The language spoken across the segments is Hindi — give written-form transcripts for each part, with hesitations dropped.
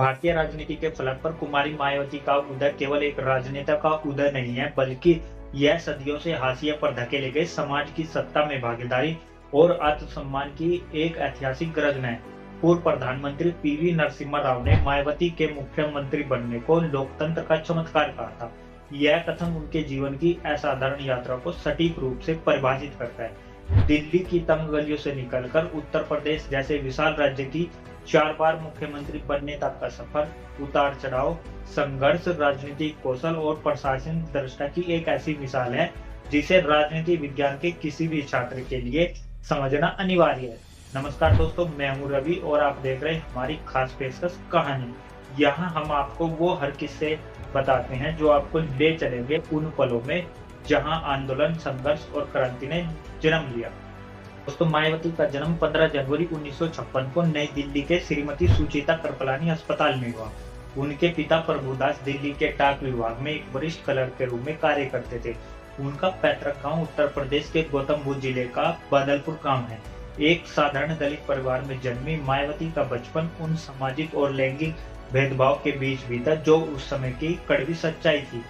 भारतीय राजनीति के फलक पर कुमारी मायावती का उदय केवल एक राजनेता का उदय नहीं है, बल्कि यह सदियों से हाशिए पर धकेले गए समाज की सत्ता में भागीदारी और आत्मसम्मान की एक ऐतिहासिक गर्जना है। पूर्व प्रधानमंत्री पीवी नरसिम्हा राव ने मायावती के मुख्यमंत्री बनने को लोकतंत्र का चमत्कार कहा था। यह कथन उनके जीवन की असाधारण यात्रा को सटीक रूप से परिभाषित करता है। दिल्ली की तंग गलियों से निकलकर उत्तर प्रदेश जैसे विशाल राज्य की 4 बार मुख्यमंत्री बनने तक का सफर, उतार चढ़ाव, संघर्ष, राजनीतिक कौशल और प्रशासनिक दृष्टा की एक ऐसी मिसाल है जिसे राजनीति विज्ञान के किसी भी छात्र के लिए समझना अनिवार्य है। नमस्कार दोस्तों, मैं हूं रवि और आप देख रहे हैं हमारी खास पेशकश कहानी। यहाँ हम आपको वो हर किस्से बताते हैं जो आपको ले चलेंगे उन पलों में जहाँ आंदोलन, संघर्ष और क्रांति ने जन्म लिया। दोस्तों, मायावती का जन्म 15 जनवरी 1956 को नई दिल्ली के श्रीमती सुचेता कृपलानी अस्पताल में हुआ। उनके पिता प्रभुदास दिल्ली के डाक विभाग में एक वरिष्ठ क्लर्क के रूप में कार्य करते थे। उनका पैतृक गांव उत्तर प्रदेश के गौतम बुद्ध जिले का बादलपुर गांव है। एक साधारण दलित परिवार में जन्मी मायावती का बचपन उन सामाजिक और लैंगिक भेदभाव के बीच बीता जो उस समय की कड़वी सच्चाई थी।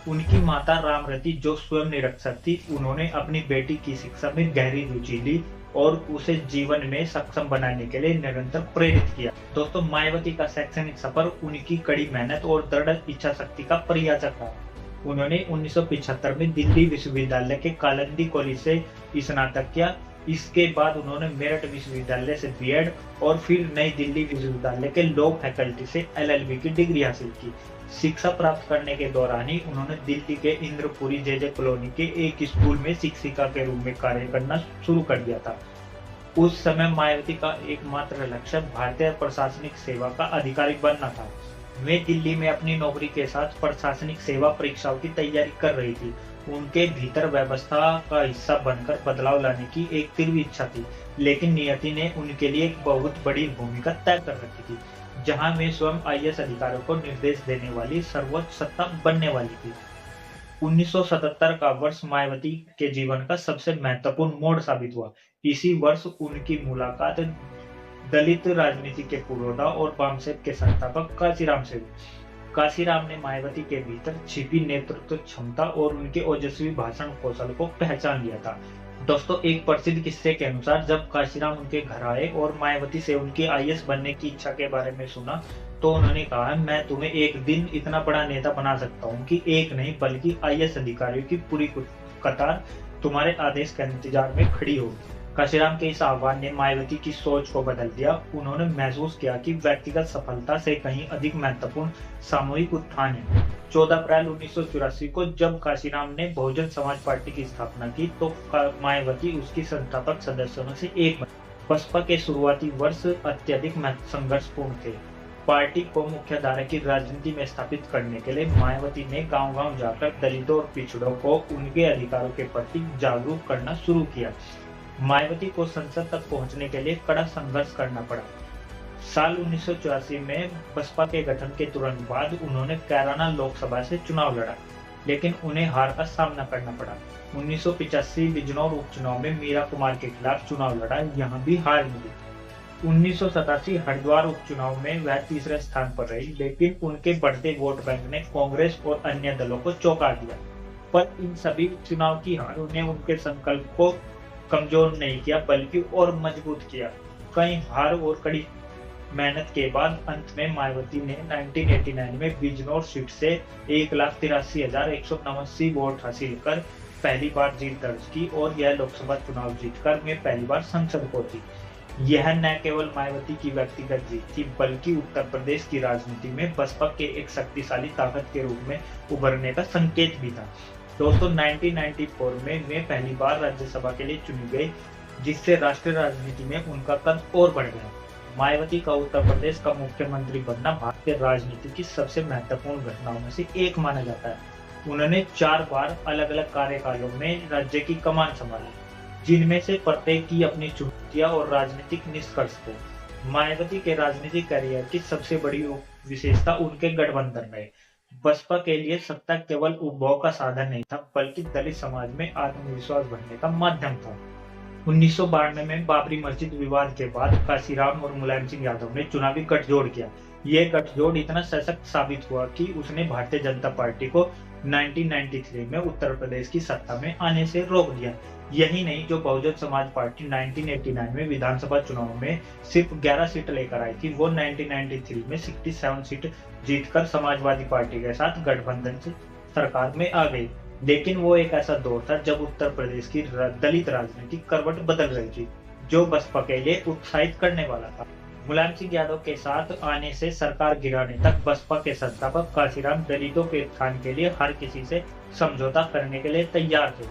उनकी माता रामरती जो स्वयं निरक्षर थी, उन्होंने अपनी बेटी की शिक्षा में गहरी रुचि ली और उसे जीवन में सक्षम बनाने के लिए निरंतर प्रेरित किया। दोस्तों, मायावती का शैक्षणिक सफर उनकी कड़ी मेहनत और दृढ़ इच्छा शक्ति का परिचायक रहा। उन्होंने 1975 में दिल्ली विश्वविद्यालय के कालिंदी कॉलेज से स्नातक किया। इसके बाद उन्होंने मेरठ विश्वविद्यालय से बीएड और फिर नई दिल्ली विश्वविद्यालय के लॉ फैकल्टी से एलएलबी की डिग्री हासिल की। शिक्षा प्राप्त करने के दौरान ही उन्होंने दिल्ली के इंद्रपुरी जेजे कॉलोनी के एक स्कूल में शिक्षिका के रूप में कार्य करना शुरू कर दिया था। उस समय मायावती का एकमात्र लक्ष्य भारतीय प्रशासनिक सेवा का अधिकारी बनना था। वे दिल्ली में अपनी नौकरी के साथ प्रशासनिक सेवा परीक्षाओं की तैयारी कर रही थी। उनके भीतर व्यवस्था का हिस्सा बनकर बदलाव लाने की एक तीव्र इच्छा थी, लेकिन नियति ने उनके लिए एक बहुत बड़ी भूमिका तय कर रखी थी, जहां वे स्वयं आईएएस अधिकारियों को निर्देश देने वाली सर्वोच्च सत्ता बनने वाली थी। 1977 का वर्ष मायावती के जीवन का सबसे महत्वपूर्ण मोड़ साबित हुआ। इसी वर्ष उनकी मुलाकात दलित राजनीति के पुरोधा और वामसेप के संस्थापक काशीराम से हुई। काशीराम ने मायावती के भीतर छिपी नेतृत्व क्षमता और उनके ओजस्वी भाषण कौशल को पहचान लिया था। दोस्तों, एक प्रसिद्ध किस्से के अनुसार जब काशीराम उनके घर आए और मायावती से उनकी आईएएस बनने की इच्छा के बारे में सुना, तो उन्होंने कहा, मैं तुम्हें एक दिन इतना बड़ा नेता बना सकता हूँ कि एक नहीं बल्कि आईएएस अधिकारियों की पूरी कतार तुम्हारे आदेश के इंतजार में खड़ी होगी। काशीराम के इस आह्वान ने मायावती की सोच को बदल दिया। उन्होंने महसूस किया कि व्यक्तिगत सफलता से कहीं अधिक महत्वपूर्ण सामूहिक उत्थान है। 14 अप्रैल 1984 को जब काशीराम ने बहुजन समाज पार्टी की स्थापना की, तो मायावती उसकी संस्थापक सदस्यों में से एक बनी। बसपा के शुरुआती वर्ष अत्यधिक संघर्षपूर्ण थे। पार्टी को मुख्यधारा की राजनीति में स्थापित करने के लिए मायावती ने गांव-गांव जाकर दलितों और पिछड़ों को उनके अधिकारों के प्रति जागरूक करना शुरू किया। मायावती को संसद तक पहुंचने के लिए कड़ा संघर्ष करना पड़ा। साल 1984 में बसपा के गठन के तुरंत बाद उन्होंने कैराना लोकसभा से चुनाव लड़ा, लेकिन उन्हें हार का सामना करना पड़ा। 1985 बिजनौर उपचुनाव में मीरा कुमार के खिलाफ चुनाव लड़ा, यहां भी हार मिली। 1987 हरिद्वार उपचुनाव में वह तीसरे स्थान पर रही, लेकिन उनके बढ़ते वोट बैंक ने कांग्रेस और अन्य दलों को चौंका दिया। पर इन सभी चुनाव की हार उन्हें उनके संकल्प को कमजोर नहीं किया, बल्कि और मजबूत किया। कई हार और कड़ी मेहनत के बाद अंत में मायावती ने 1989 में बिजनौर सीट से 1,83,189 वोट हासिल कर पहली बार जीत दर्ज की और यह लोकसभा चुनाव जीतकर वे पहली बार संसद पहुंची। यह न केवल मायावती की व्यक्तिगत जीत थी, बल्कि उत्तर प्रदेश की राजनीति में बसपा के एक शक्तिशाली ताकत के रूप में उभरने का संकेत भी था। दोस्तों, 1994 में वे पहली बार राज्यसभा के लिए चुनी गई, जिससे राष्ट्रीय राजनीति में उनका कद और बढ़ गया। मायावती का उत्तर प्रदेश का मुख्यमंत्री बनना भारतीय राजनीति की सबसे महत्वपूर्ण घटनाओं में से एक माना जाता है। उन्होंने 4 बार अलग अलग कार्यकालों में राज्य की कमान संभाली, जिनमें से प्रत्येक की अपनी चुनौतियां और राजनीतिक निष्कर्ष थे। मायावती के राजनीतिक करियर की सबसे बड़ी विशेषता उनके गठबंधन में बसपा के लिए सत्ता केवल उपभोग का साधन नहीं था, बल्कि दलित समाज में आत्मविश्वास भरने का माध्यम था। 1992 में बाबरी मस्जिद विवाद के बाद काशीराम और मुलायम सिंह यादव ने चुनावी गठजोड़ किया। ये गठजोड़ इतना सशक्त साबित हुआ कि उसने भारतीय जनता पार्टी को 1993 में उत्तर प्रदेश की सत्ता में आने से रोक दिया। यही नहीं, जो बहुजन समाज पार्टी 1989 में विधानसभा चुनाव में सिर्फ 11 सीट लेकर आई थी, वो 1993 में 67 सीट जीतकर समाजवादी पार्टी के साथ गठबंधन से सरकार में आ गई। लेकिन वो एक ऐसा दौर था जब उत्तर प्रदेश की दलित राजनीति करवट बदल रही थी, जो बसपा के लिए उत्साहित करने वाला था। मुलायम सिंह यादव के साथ आने से सरकार गिराने तक बसपा के संस्थापक काशीराम दलितों के उत्थान के लिए हर किसी से समझौता करने के लिए तैयार थे।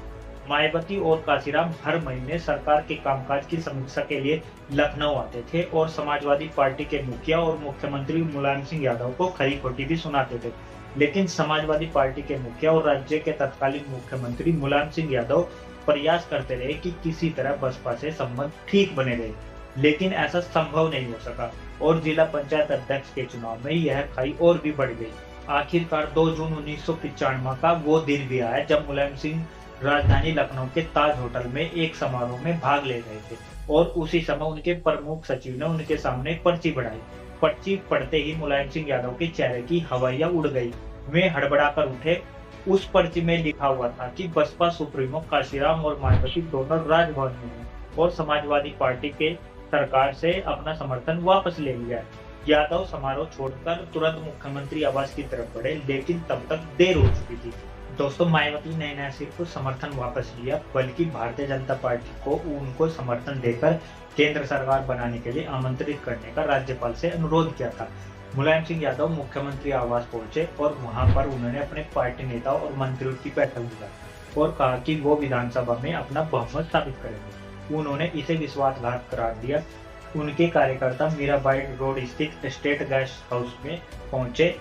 मायावती और काशीराम हर महीने सरकार के कामकाज की समीक्षा के लिए लखनऊ आते थे और समाजवादी पार्टी के मुखिया और मुख्यमंत्री मुलायम सिंह यादव को खरी खोटी भी सुनाते थे। लेकिन समाजवादी पार्टी के मुखिया और राज्य के तत्कालीन मुख्यमंत्री मुलायम सिंह यादव प्रयास करते रहे कि किसी तरह बसपा से संबंध ठीक बने रहे, लेकिन ऐसा संभव नहीं हो सका और जिला पंचायत अध्यक्ष के चुनाव में यह खाई और भी बढ़ गई। आखिरकार 2 जून 1995 का वो दिन भी आया जब मुलायम सिंह राजधानी लखनऊ के ताज होटल में एक समारोह में भाग ले रहे थे और उसी समय उनके प्रमुख सचिव ने उनके सामने पर्ची बढ़ाई। पर्ची पढ़ते ही मुलायम सिंह यादव के चेहरे की हवाइयां उड़ गई। वे हड़बड़ाकर उठे। उस पर्ची में लिखा हुआ था कि बसपा सुप्रीमो काशीराम और मायावती दोनों राजभवन में हैं और समाजवादी पार्टी के सरकार से अपना समर्थन वापस ले लिया। यादव समारोह छोड़कर तुरंत मुख्यमंत्री आवास की तरफ बढ़े, लेकिन तब तक देर हो चुकी थी। दोस्तों, मायावती ने न सिर्फ समर्थन वापस लिया, बल्कि भारतीय जनता पार्टी को उनको समर्थन देकर केंद्र सरकार बनाने के लिए आमंत्रित करने का राज्यपाल से अनुरोध किया था। मुलायम सिंह यादव मुख्यमंत्री आवास पहुंचे और वहां पर उन्होंने अपने पार्टी नेताओं और मंत्रियों की बैठक बुलाई और कहा कि वो विधानसभा में अपना बहुमत साबित करेंगे। उन्होंने इसे विश्वासघात करार दिया। उनके कार्यकर्ता मीराबाई रोड स्थित स्टेट गेस्ट हाउस में पहुंचे,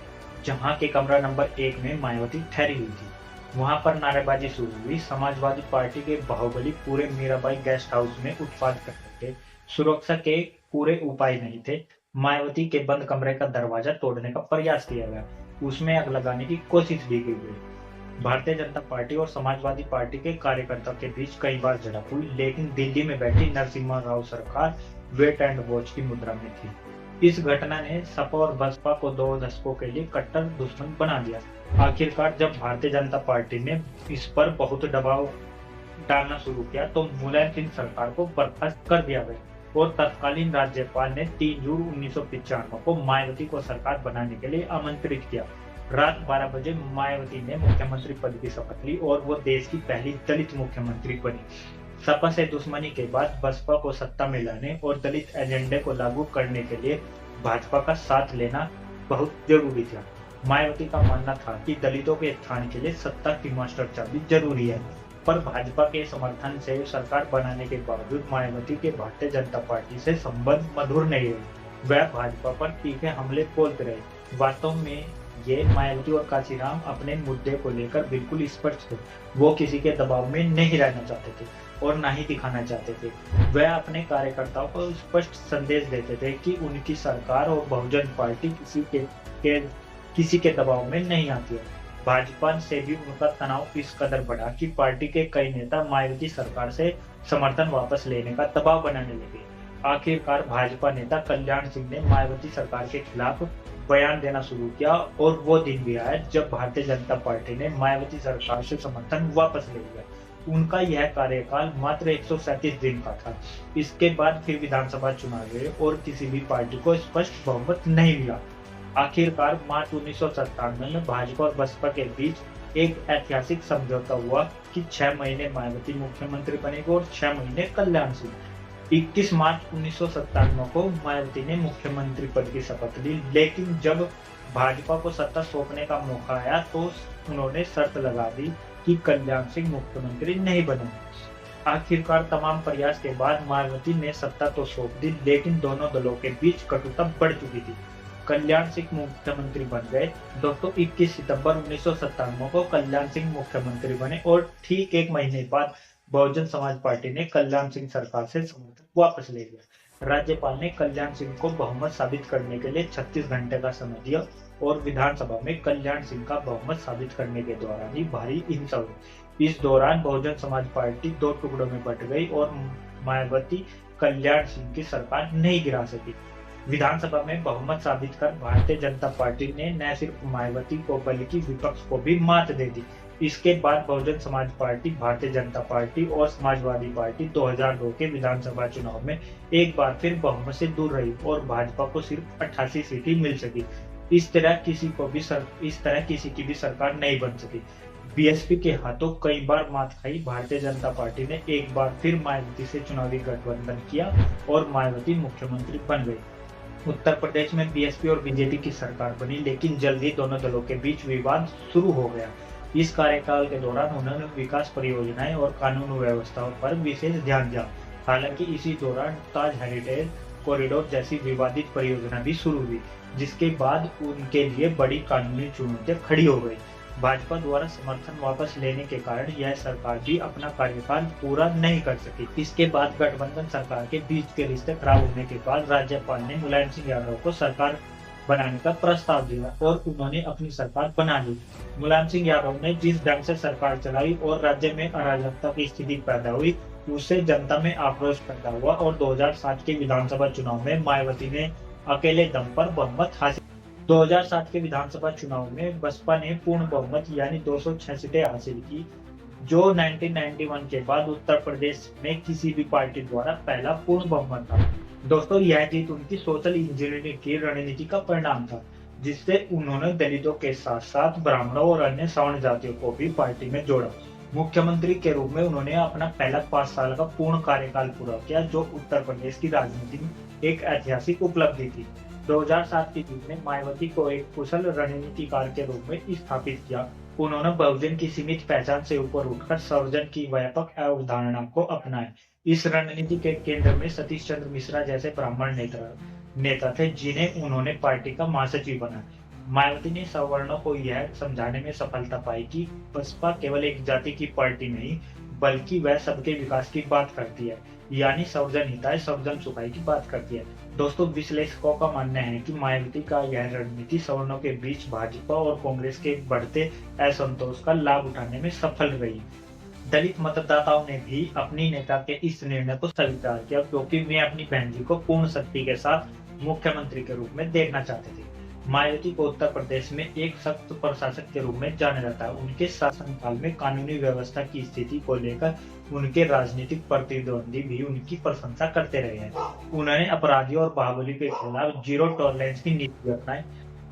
जहां के कमरा नंबर 1 में मायावती ठहरी हुई थी। वहां पर नारेबाजी शुरू हुई। समाजवादी पार्टी के बाहुबली पूरे मीराबाई गेस्ट हाउस में उत्पाद कर रहे थे। सुरक्षा के पूरे उपाय नहीं थे। मायावती के बंद कमरे का दरवाजा तोड़ने का प्रयास किया गया, उसमें आग लगाने की कोशिश भी की गई। भारतीय जनता पार्टी और समाजवादी पार्टी के कार्यकर्ताओं के बीच कई बार झड़प हुई, लेकिन दिल्ली में बैठी नरसिम्हा राव सरकार वेट एंड वॉच की मुद्रा में थी। इस घटना ने सपा और बसपा को 2 दशकों के लिए कट्टर दुश्मन बना दिया। आखिरकार जब भारतीय जनता पार्टी ने इस पर बहुत दबाव डालना शुरू किया तो मुलायम सिंह सरकार को बर्खास्त कर दिया गया और तत्कालीन राज्यपाल ने 3 जून 1995 को मायावती को सरकार बनाने के लिए आमंत्रित किया। रात 12 बजे मायावती ने मुख्यमंत्री पद की शपथ ली और वो देश की पहली दलित मुख्यमंत्री बनी। सपा से दुश्मनी के बाद बसपा को सत्ता में लाने और दलित एजेंडे को लागू करने के लिए भाजपा का साथ लेना बहुत जरूरी था। मायावती का मानना था कि दलितों के उत्थान के लिए सत्ता की मास्टर चाबी जरूरी है, पर भाजपा के समर्थन से सरकार बनाने के बावजूद मायावती के भारतीय जनता पार्टी से संबंध मधुर नहीं रहे। वह भाजपा पर तीखे हमले बोलते रहे। वास्तव में ये मायावती और काशीराम अपने मुद्दे को लेकर बिल्कुल स्पष्ट थे। वो किसी के दबाव में नहीं रहना चाहते थे और ना ही दिखाना चाहते थे। वह अपने कार्यकर्ताओं को स्पष्ट संदेश देते थे कि उनकी सरकार और बहुजन पार्टी किसी के दबाव में नहीं आती है। भाजपा से भी उनका तनाव इस कदर बढ़ा कि पार्टी के कई नेता मायावती सरकार से समर्थन वापस लेने का दबाव बनाने लगे। आखिरकार भाजपा नेता कल्याण सिंह ने मायावती सरकार के खिलाफ बयान देना शुरू किया और वो दिन भी आया जब भारतीय जनता पार्टी ने मायावती सरकार से समर्थन वापस ले लिया। उनका यह कार्यकाल मात्र 137 दिन का था। इसके बाद फिर विधानसभा चुनाव हुए और किसी भी पार्टी को स्पष्ट बहुमत नहीं मिला। आखिरकार मार्च 1997 में भाजपा और बसपा के बीच एक ऐतिहासिक समझौता हुआ कि 6 महीने मायावती मुख्यमंत्री बनेगी और 6 महीने कल्याण सिंह। 21 मार्च 1997 को मायावती ने मुख्यमंत्री पद की शपथ ली, लेकिन जब भाजपा को सत्ता सौंपने का मौका आया तो उन्होंने शर्त लगा दी कि कल्याण सिंह मुख्यमंत्री नहीं बनेंगे। आखिरकार तमाम प्रयास के बाद मायावती ने सत्ता तो सौंप दी, लेकिन दोनों दलों के बीच कटुता बढ़ चुकी थी। कल्याण सिंह मुख्यमंत्री बन गए। दोस्तों, 21 सितंबर 1997 को कल्याण सिंह मुख्यमंत्री बने और ठीक 1 महीने बाद बहुजन समाज पार्टी ने कल्याण सिंह सरकार से समर्थन वापस ले लिया। राज्यपाल ने कल्याण सिंह को बहुमत साबित करने के लिए 36 घंटे का समय दिया और विधानसभा में कल्याण सिंह का बहुमत साबित करने के दौरान ही भारी हिंसा हुई। इस दौरान बहुजन समाज पार्टी 2 टुकड़ों में बट गई और मायावती कल्याण सिंह की सरकार नहीं गिरा सकी। विधानसभा में बहुमत साबित कर भारतीय जनता पार्टी ने न सिर्फ मायावती को बल्कि विपक्ष को भी मात दे दी। इसके बाद बहुजन समाज पार्टी, भारतीय जनता पार्टी और समाजवादी पार्टी 2002 के विधानसभा चुनाव में एक बार फिर बहुमत से दूर रही और भाजपा को सिर्फ 88 सीटें मिल सकी। इस तरह किसी की भी सरकार नहीं बन सकी। बीएसपी के हाथों कई बार मात खाई भारतीय जनता पार्टी ने एक बार फिर मायावती से चुनावी गठबंधन किया और मायावती मुख्यमंत्री बन गई। उत्तर प्रदेश में बीएसपी और बीजेपी की सरकार बनी, लेकिन जल्दी दोनों दलों के बीच विवाद शुरू हो गया। इस कार्यकाल के दौरान उन्होंने विकास परियोजनाएं और कानून व्यवस्था पर विशेष ध्यान दिया। हालांकि इसी दौरान ताज हेरिटेज कॉरिडोर जैसी विवादित परियोजना भी शुरू हुई, जिसके बाद उनके लिए बड़ी कानूनी चुनौतियां खड़ी हो गई। भाजपा द्वारा समर्थन वापस लेने के कारण यह सरकार भी अपना कार्यकाल पूरा नहीं कर सकी। इसके बाद गठबंधन सरकार के बीच के रिश्ते खराब होने के बाद राज्यपाल ने मुलायम सिंह यादव को सरकार बनाने का प्रस्ताव दिया और उन्होंने अपनी सरकार बना ली। मुलायम सिंह यादव ने जिस ढंग से सरकार चलाई और राज्य में अराजकता की स्थिति पैदा हुई, उससे जनता में आक्रोश पैदा हुआ और 2007 के विधानसभा चुनाव में मायावती ने अकेले दम पर बहुमत हासिल। 2007 के विधानसभा चुनाव में बसपा ने पूर्ण बहुमत यानी 206 सीटें हासिल की, जो 1991 के बाद उत्तर प्रदेश में किसी भी पार्टी द्वारा पहला पूर्ण बहुमत था। दोस्तों, यह जीत उनकी सोशल इंजीनियरिंग की रणनीति का परिणाम था, जिससे उन्होंने दलितों के साथ साथ ब्राह्मणों और अन्य सवर्ण जातियों को भी पार्टी में जोड़ा। मुख्यमंत्री के रूप में उन्होंने अपना पहला 5 साल का पूर्ण कार्यकाल पूरा किया, जो उत्तर प्रदेश की राजनीति में एक ऐतिहासिक उपलब्धि थी। 2007 की जीत ने मायावती को एक कुशल रणनीतिकार के रूप में स्थापित किया। उन्होंने बहुजन की सीमित पहचान से ऊपर उठकर सर्वजन की व्यापक अवधारणा को अपनाया। इस रणनीति के केंद्र में सतीश चंद्र मिश्रा जैसे ब्राह्मण नेता थे, जिन्हें उन्होंने पार्टी का महासचिव बनाया। मायावती ने सवर्णों को यह समझाने में सफलता पाई कि बसपा केवल एक जाति की पार्टी नहीं, बल्कि वह सबके विकास की बात करती है, यानी सर्वजन हिताय सर्वजन सुखाय की बात करती है। दोस्तों, विश्लेषकों का मानना है कि मायावती का यह रणनीति सवर्णों के बीच भाजपा और कांग्रेस के बढ़ते असंतोष का लाभ उठाने में सफल रही। दलित मतदाताओं ने भी अपनी नेता के इस निर्णय को स्वीकार किया, क्योंकि वे अपनी बहन जी को पूर्ण शक्ति के साथ मुख्यमंत्री के रूप में देखना चाहते थे। मायावती को उत्तर प्रदेश में एक सख्त प्रशासक के रूप में जाना जाता है। उनके शासनकाल में कानूनी व्यवस्था की स्थिति को लेकर उनके राजनीतिक प्रतिद्वंदी भी उनकी प्रशंसा करते रहे हैं। उन्होंने अपराधियों और बाहुबली के खिलाफ जीरो टॉलरेंस की नीति अपनाई।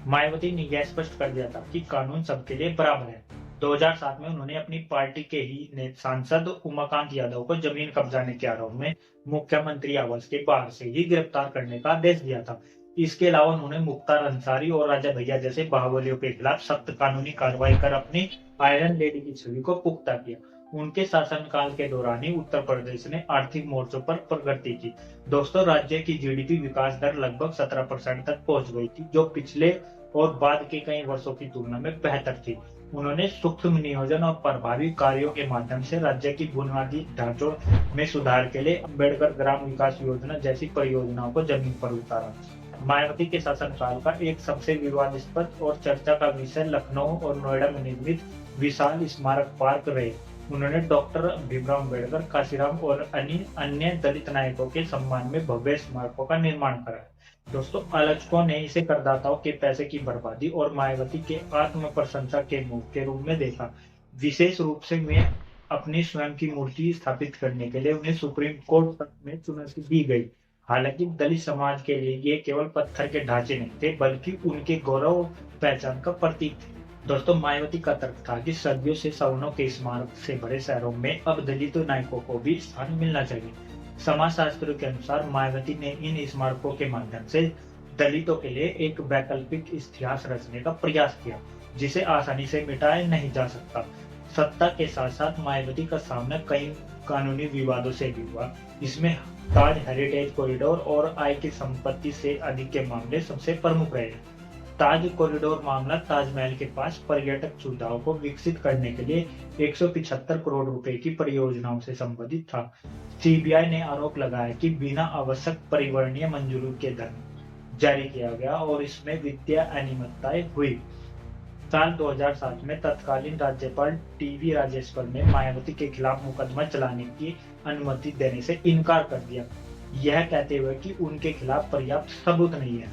मायावती ने यह स्पष्ट कर दिया था कि कानून सबके लिए बराबर है। 2007 में उन्होंने अपनी पार्टी के ही सांसद उमाकांत यादव को जमीन कब्जाने के आरोप में मुख्यमंत्री आवास के बाहर से ही गिरफ्तार करने का आदेश दिया था। इसके अलावा उन्होंने मुख्तार अंसारी और राजा भैया जैसे बाहुबलियों के खिलाफ सख्त कानूनी कार्रवाई कर अपनी आयरन लेडी की छवि को पुख्ता किया। उनके शासनकाल के दौरान ही उत्तर प्रदेश ने आर्थिक मोर्चों पर प्रगति की। दोस्तों, राज्य की जीडीपी विकास दर लगभग 17% तक पहुंच गई थी, जो पिछले और बाद के कई वर्षों की तुलना में बेहतर थी। उन्होंने सूक्ष्म नियोजन और प्रभावी कार्यों के माध्यम से राज्य की बुनियादी ढांचों में सुधार के लिए अम्बेडकर ग्राम विकास योजना जैसी परियोजनाओं को जमीन पर उतारा। मायावती के शासनकाल का एक सबसे विवादास्पद और चर्चा का विषय लखनऊ और नोएडा में निर्मित विशाल स्मारक पार्क रहे। उन्होंने डॉक्टर भीमराव अम्बेडकर, काशीराम और अन्य दलित नायकों के सम्मान में भव्य स्मारकों का निर्माण करा। दोस्तों, आलोचकों ने इसे करदाताओं के पैसे की बर्बादी और मायावती के आत्म प्रशंसा के मुख के रूप में देखा। विशेष रूप से वे अपनी स्वयं की मूर्ति स्थापित करने के लिए उन्हें सुप्रीम कोर्ट तक में चुनौती दी गई। हालांकि दलित समाज के लिए ये केवल पत्थर के ढांचे नहीं थे, बल्कि उनके गौरव पहचान का प्रतीक थे। दोस्तों, मायावती का तर्क था कि सदियों से सवर्णों के स्मारक से भरे शहरों में अब दलित नायकों को भी स्थान मिलना चाहिए। समाजशास्त्रियों के अनुसार मायावती ने इन स्मारकों के माध्यम से दलितों के लिए एक वैकल्पिक इतिहास रचने का प्रयास किया, जिसे आसानी से मिटाया नहीं जा सकता। सत्ता के साथ साथ मायावती का सामना कई कानूनी विवादों से भी हुआ। इसमें ताज हेरिटेज कॉरिडोर और आय की संपत्ति से अधिक के मामले सबसे प्रमुख रहे। ताज कॉरिडोर मामला ताजमहल के पास पर्यटक सुविधाओं को विकसित करने के लिए 175 करोड़ रुपए की परियोजनाओं से संबंधित था। सीबीआई ने आरोप लगाया कि बिना आवश्यक परिवर्तनीय मंजूरी के धन जारी किया गया और इसमें वित्तीय अनियमितताएं हुई। साल 2007 में तत्कालीन राज्यपाल टीवी राजेश्वर ने मायावती के खिलाफ मुकदमा चलाने की अनुमति देने से इनकार कर दिया। यह कहते हुए कि उनके खिलाफ पर्याप्त सबूत नहीं है।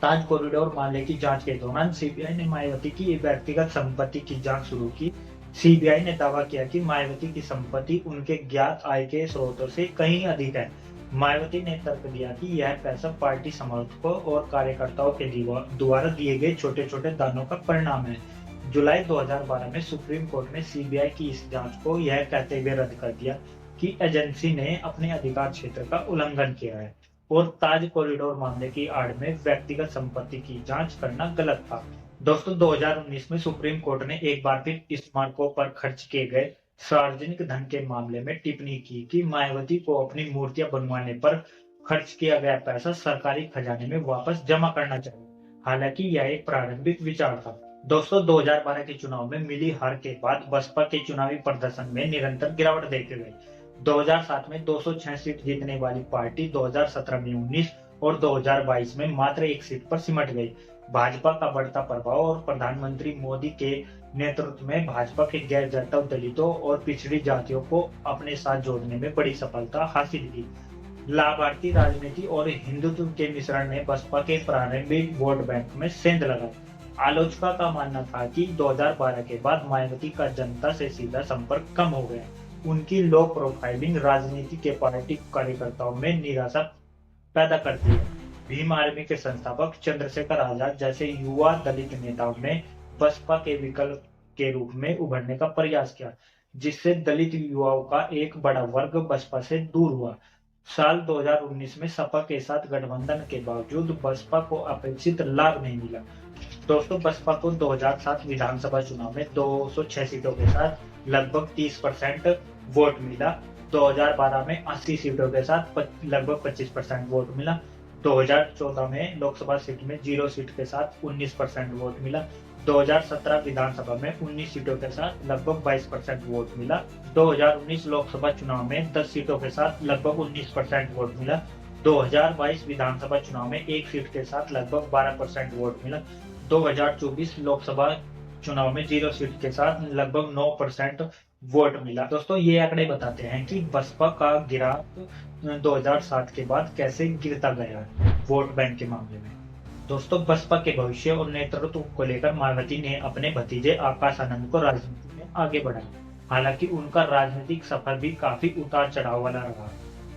ताज कॉरिडोर मामले की जांच के दौरान सीबीआई ने मायावती की व्यक्तिगत संपत्ति की जांच शुरू की। सीबीआई ने दावा किया कि मायावती की संपत्ति उनके ज्ञात आय के स्रोतों से कहीं अधिक है। मायावती ने तर्क दिया कि यह पैसा पार्टी समर्थकों और कार्यकर्ताओं के द्वारा दिए गए छोटे-छोटे दानों का परिणाम है। जुलाई 2012 में सुप्रीम कोर्ट ने सीबीआई की इस जांच को यह कहते हुए रद्द कर दिया कि एजेंसी ने अपने अधिकार क्षेत्र का उल्लंघन किया है और ताज कॉरिडोर मामले की आड़ में व्यक्तिगत संपत्ति की जांच करना गलत था। दोस्तों, 2019 में सुप्रीम कोर्ट ने एक बार फिर स्मारकों पर खर्च किए गए सार्वजनिक धन के मामले में टिप्पणी की कि मायावती को अपनी मूर्तियां बनवाने पर खर्च किया गया पैसा सरकारी खजाने में वापस जमा करना चाहिए। हालांकि यह एक प्रारंभिक विचार था। दोस्तों, 2012 के चुनाव में मिली हार के बाद बसपा के चुनावी प्रदर्शन में निरंतर गिरावट देखी गई। 2007 में 206 सीट जीतने वाली पार्टी 2017 में 19 और 2022 में मात्र एक सीट पर सिमट गई। भाजपा का बढ़ता प्रभाव और प्रधानमंत्री मोदी के नेतृत्व में भाजपा के गैर जैतव दलितों और पिछड़ी जातियों को अपने साथ जोड़ने में बड़ी सफलता हासिल की। लाभार्थी राजनीति और हिंदुत्व के मिश्रण ने बसपा के प्रारंभिक वोट बैंक में सेंध लगाई। आलोचकों का मानना था कि 2012 के बाद मायावती का जनता से सीधा संपर्क कम हो गया। उनकी लो प्रोफाइलिंग राजनीति के पार्टी कार्यकर्ताओं में निराशा पैदा करती है। भीम आर्मी के संस्थापक चंद्रशेखर आजाद जैसे युवा दलित नेताओं ने बसपा के विकल्प के रूप में उभरने का प्रयास किया, जिससे दलित युवाओं का एक बड़ा वर्ग बसपा से दूर हुआ। साल 2019 में सपा के साथ गठबंधन के बावजूद बसपा को अपेक्षित लाभ नहीं मिला। दोस्तों, बसपा को 2007 विधानसभा चुनाव में 206 सीटों के साथ लगभग 30% वोट मिला। 2012 में 80 सीटों के साथ लगभग 25% वोट मिला। 2014 में लोकसभा सीट में 0 सीट के साथ 19% वोट मिला। 2017 विधानसभा में 19 सीटों के साथ लगभग 22% वोट मिला। 2019 लोकसभा चुनाव में 10 सीटों के साथ लगभग 19% वोट मिला। 2022 विधानसभा चुनाव में 1 सीट के साथ लगभग 12% वोट मिला। 2024 लोकसभा चुनाव में 0 सीट के साथ लगभग 9% वोट मिला। दोस्तों, ये आंकड़े बताते हैं कि बसपा का गिराव 2007 के बाद कैसे गिरता गया है वोट बैंक के मामले में। दोस्तों, बसपा के भविष्य और नेतृत्व को लेकर मायावती ने अपने भतीजे आकाश आनंद को राजनीति में आगे बढ़ाया। हालांकि उनका राजनीतिक सफर भी काफी उतार चढ़ाव वाला रहा।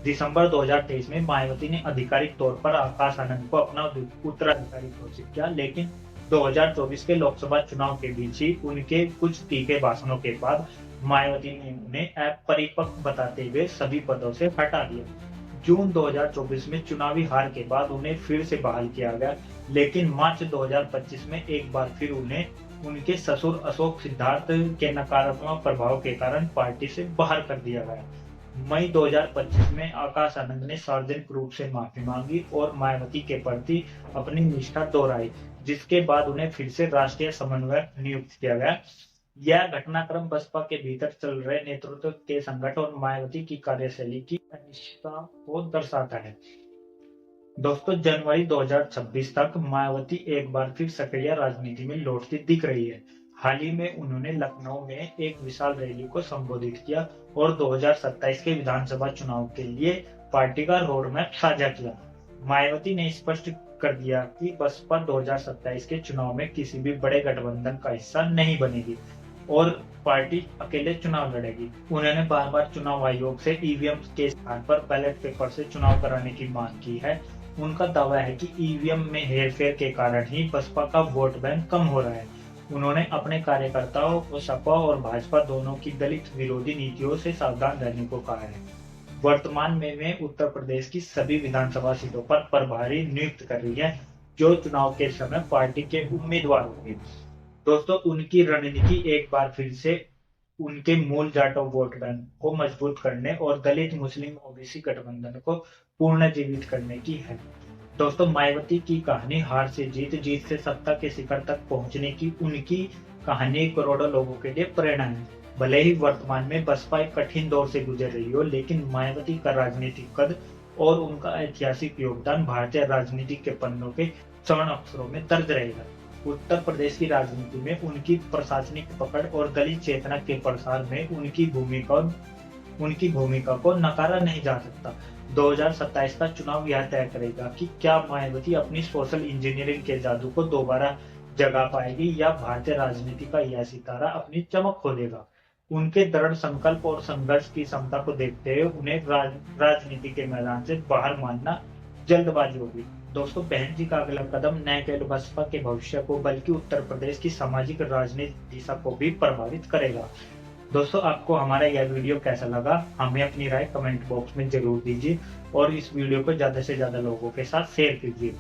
दिसंबर 2023 में मायावती ने आधिकारिक तौर पर आकाश आनंद को अपना उत्तराधिकारी घोषित किया, लेकिन 2024 के लोकसभा चुनाव के बीच ही उनके कुछ तीखे भाषणों के बाद मायावती ने उन्हें अपरिपक्व बताते हुए सभी पदों से हटा दिया। जून 2024 में चुनावी हार के बाद उन्हें फिर से बहाल किया गया, लेकिन मार्च 2025 में एक बार फिर उन्हें उनके ससुर अशोक सिद्धार्थ के नकारात्मक प्रभाव के कारण पार्टी से बाहर कर दिया गया। मई 2025 में आकाश आनंद ने सार्वजनिक रूप से माफी मांगी और मायावती के प्रति अपनी निष्ठा दोहराई, जिसके बाद उन्हें फिर से राष्ट्रीय समन्वयक नियुक्त किया गया। यह घटनाक्रम बसपा के भीतर चल रहे नेतृत्व के संकट और मायावती की कार्यशैली की अनिश्चितता को दर्शाता है। दोस्तों, जनवरी 2026 तक मायावती एक बार फिर सक्रिय राजनीति में लौटती दिख रही है। हाल ही में उन्होंने लखनऊ में एक विशाल रैली को संबोधित किया और 2027 के विधानसभा चुनाव के लिए पार्टी का रोड मैप साझा किया। मायावती ने स्पष्ट कर दिया कि बसपा 2027 के चुनाव में किसी भी बड़े गठबंधन का हिस्सा नहीं बनेगी और पार्टी अकेले चुनाव लड़ेगी। उन्होंने बार बार चुनाव आयोग से ईवीएम के स्थान पर बैलेट पेपर से चुनाव कराने की मांग की है। उनका दावा है कि ईवीएम में हेरफेर के कारण ही बसपा का वोट बैंक कम हो रहा है। उन्होंने अपने कार्यकर्ताओं को सपा और भाजपा दोनों की दलित विरोधी नीतियों से सावधान रहने को कहा है। वर्तमान में वे उत्तर प्रदेश की सभी विधानसभा सीटों पर प्रभारी नियुक्त कर रही है, जो चुनाव के समय पार्टी के उम्मीदवार होंगे। दोस्तों, उनकी रणनीति एक बार फिर से उनके मूल जाटो वोट बैंक को मजबूत करने और दलित मुस्लिम ओबीसी गठबंधन को पुनर्जीवित करने की है। दोस्तों, मायावती की कहानी हार से जीत, जीत से सत्ता के शिखर तक पहुंचने की उनकी कहानी करोड़ों लोगों के लिए प्रेरणा है। भले ही वर्तमान में बसपा एक कठिन दौर से गुजर रही हो, लेकिन मायावती का राजनीतिक कद और उनका ऐतिहासिक योगदान भारतीय राजनीति के पन्नों के स्वर्ण अक्षरों में दर्ज रहेगा। उत्तर प्रदेश की राजनीति में उनकी प्रशासनिक पकड़ और दलित चेतना के प्रसार में उनकी भूमिका को नकारा नहीं जा सकता। 2027 का चुनाव यह तय करेगा कि क्या मायावती अपनी सोशल इंजीनियरिंग के जादू को दोबारा जगा पाएगी या भारतीय राजनीति का यह सितारा अपनी चमक खो देगा। उनके दृढ़ संकल्प और संघर्ष की क्षमता को देखते हुए उन्हें राजनीति के मैदान से बाहर मानना जल्दबाजी होगी। दोस्तों, बहन जी का अगला कदम न केवल बसपा के भविष्य को बल्कि उत्तर प्रदेश की सामाजिक राजनीतिक दिशा को भी प्रभावित करेगा। दोस्तों, आपको हमारा यह वीडियो कैसा लगा हमें अपनी राय कमेंट बॉक्स में जरूर दीजिए और इस वीडियो को ज्यादा से ज्यादा लोगों के साथ शेयर कीजिए।